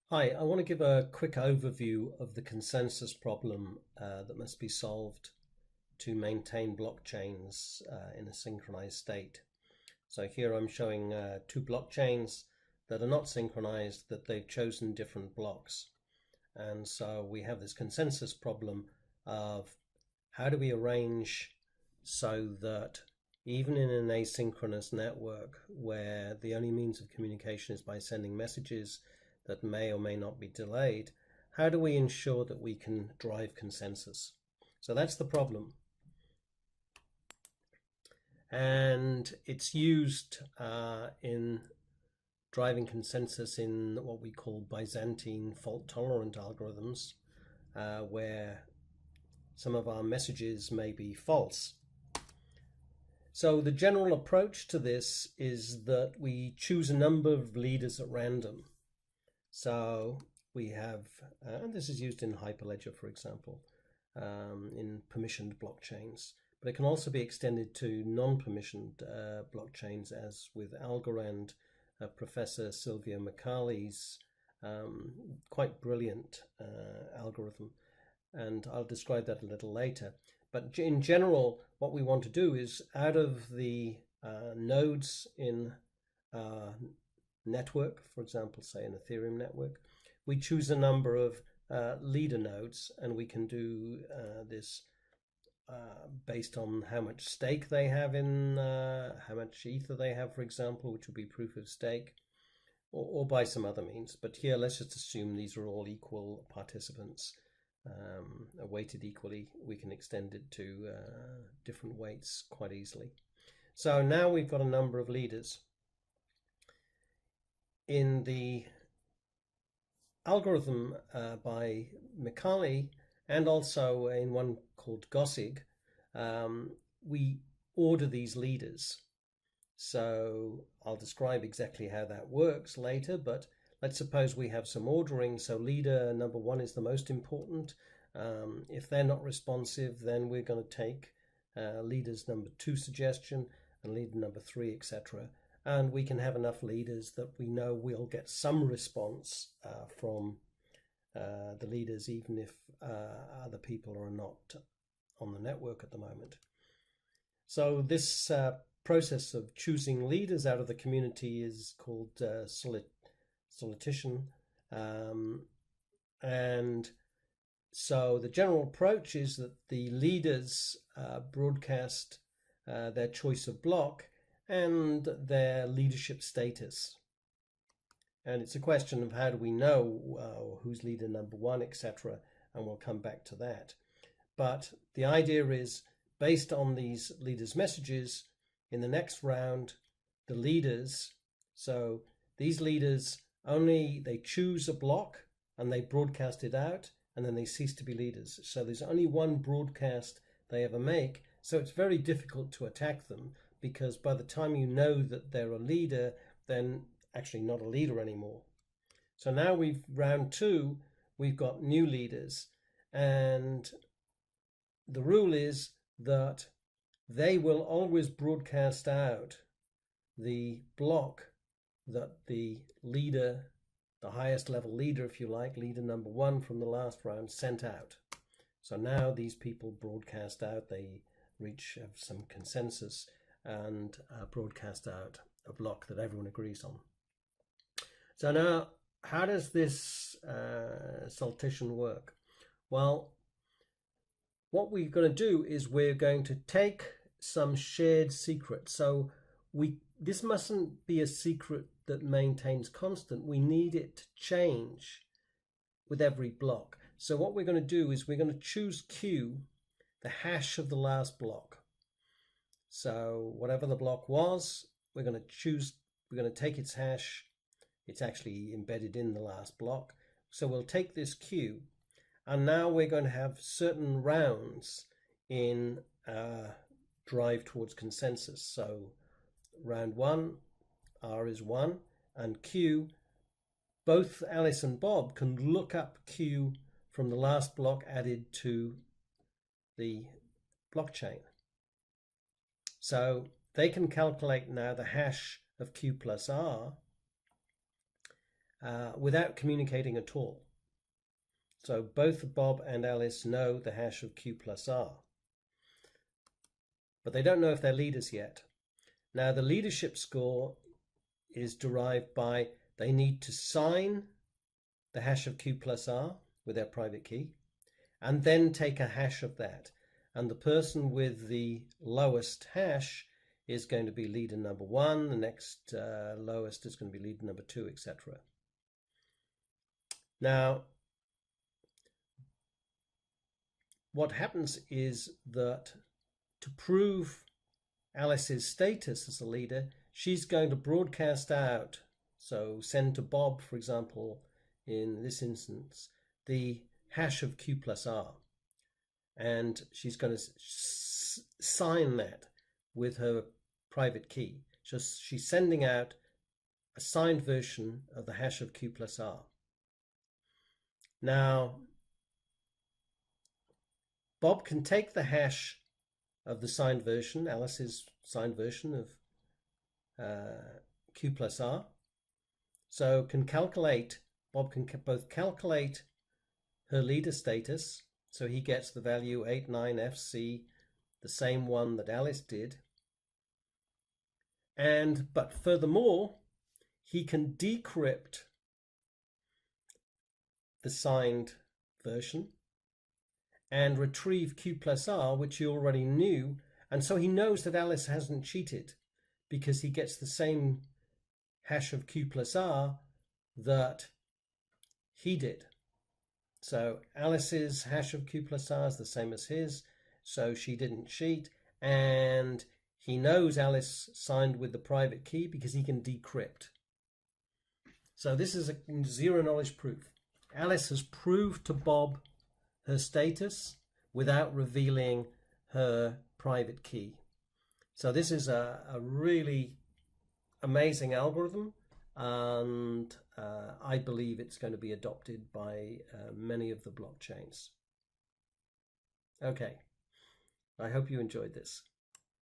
Hi, I want to give a quick overview of the consensus problem that must be solved to maintain blockchains in a synchronized state. So here I'm showing two blockchains that are not synchronized, that they've chosen different blocks. And so we have this consensus problem of how do we arrange so that even in an asynchronous network where the only means of communication is by sending messages that may or may not be delayed, how do we ensure that we can drive consensus? So that's the problem. And it's used in driving consensus in what we call Byzantine fault-tolerant algorithms, where some of our messages may be false. So the general approach to this is that we choose a number of leaders at random. So we have, and this is used in Hyperledger, for example, in permissioned blockchains, but it can also be extended to non-permissioned blockchains, as with Algorand, Professor Silvio Micali's quite brilliant algorithm, and I'll describe that a little later. But in general, what we want to do is, out of the nodes in network, for example, say an Ethereum network, we choose a number of leader nodes, and we can do this based on how much stake they have in, how much ether they have, for example, which would be proof of stake, or by some other means. But here, let's just assume these are all equal participants, weighted equally. We can extend it to different weights quite easily. So now we've got a number of leaders. In the algorithm by Micali, and also in one called Gossig, we order these leaders. So I'll describe exactly how that works later, but let's suppose we have some ordering. So leader number one is the most important. If they're not responsive, then we're going to take leaders number two suggestion and leader number three, etc. And we can have enough leaders that we know we'll get some response from the leaders, even if other people are not on the network at the moment. So this process of choosing leaders out of the community is called solicitation. And so the general approach is that the leaders broadcast their choice of block and their leadership status. And it's a question of how do we know who's leader number one, etc. And we'll come back to that. But the idea is, based on these leaders' messages, in the next round, the leaders, so these leaders they choose a block and they broadcast it out, and then they cease to be leaders. So there's only one broadcast they ever make. So it's very difficult to attack them, because by the time you know that they're a leader, then actually not a leader anymore. So now round two, we've got new leaders, and the rule is that they will always broadcast out the block that the leader, the highest level leader, if you like, leader number one from the last round, sent out. So now these people broadcast out, they reach some consensus and broadcast out a block that everyone agrees on. So now, how does this solicitation work? Well, what we're going to do is we're going to take some shared secret. So this mustn't be a secret that maintains constant. We need it to change with every block. So what we're going to do is we're going to choose Q, the hash of the last block. So whatever the block was, we're going to take its hash. It's actually embedded in the last block. So we'll take this Q, and now we're going to have certain rounds in drive towards consensus. So round one, R is 1, and Q, both Alice and Bob can look up Q from the last block added to the blockchain. So they can calculate now the hash of Q plus R, without communicating at all. So both Bob and Alice know the hash of Q plus R, but they don't know if they're leaders yet. Now, the leadership score is derived by they need to sign the hash of Q plus R with their private key and then take a hash of that. And the person with the lowest hash is going to be leader number 1, the next lowest is going to be leader number 2, etc. Now, what happens is that to prove Alice's status as a leader, she's going to broadcast out, so send to Bob, for example, in this instance, the hash of Q plus R. And she's going to sign that with her private key. So she's sending out a signed version of the hash of Q plus R. Now, Bob can take the hash of the signed version, Alice's signed version of Q plus R. So Bob can both calculate her leader status, so he gets the value 89FC, the same one that Alice did. But furthermore, he can decrypt the signed version and retrieve Q plus R, which he already knew. And so he knows that Alice hasn't cheated because he gets the same hash of Q plus R that he did. So Alice's hash of Q plus R is the same as his, so she didn't cheat. And he knows Alice signed with the private key because he can decrypt. So this is a zero knowledge proof. Alice has proved to Bob her status without revealing her private key. So this is a really amazing algorithm, and I believe it's going to be adopted by many of the blockchains. Okay, I hope you enjoyed this.